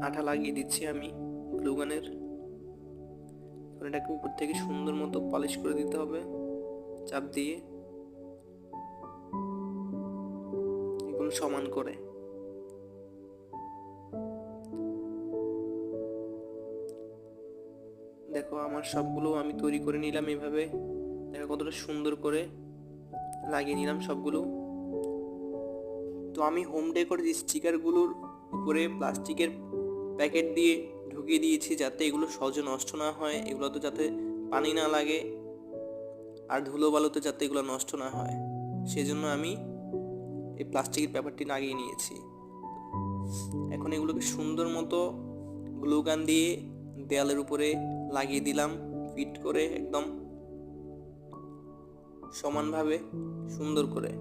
আঠা লাগিয়ে দিচ্ছি আমি গ্লুগানের। এটাকে উপর থেকে সুন্দর মতো পালিশ করে দিতে হবে চাপ দিয়ে, এগুলো সমান করে। দেখো আমার সবগুলো আমি তৈরি করে নিলাম এভাবে। দেখো কতটা সুন্দর করে লাগিয়ে নিলাম সবগুলো। তো আমি হোম ডেকোর স্টিকারগুলোর উপরে প্লাস্টিকের প্যাকেট দিয়ে ঢুকিয়ে দিয়েছি যাতে এগুলো সহজে নষ্ট না হয়, এগুলোতে যাতে পানি না লাগে আর ধুলো বালুতে যাতে এগুলো নষ্ট না হয়, সেজন্য আমি এই প্লাস্টিকের পেপারটি লাগিয়ে নিয়েছি। এখন এগুলোকে সুন্দর মতো গ্লু গান দিয়ে দেয়ালের উপরে লাগিয়ে দিলাম, ফিট করে একদম সমানভাবে সুন্দর করে।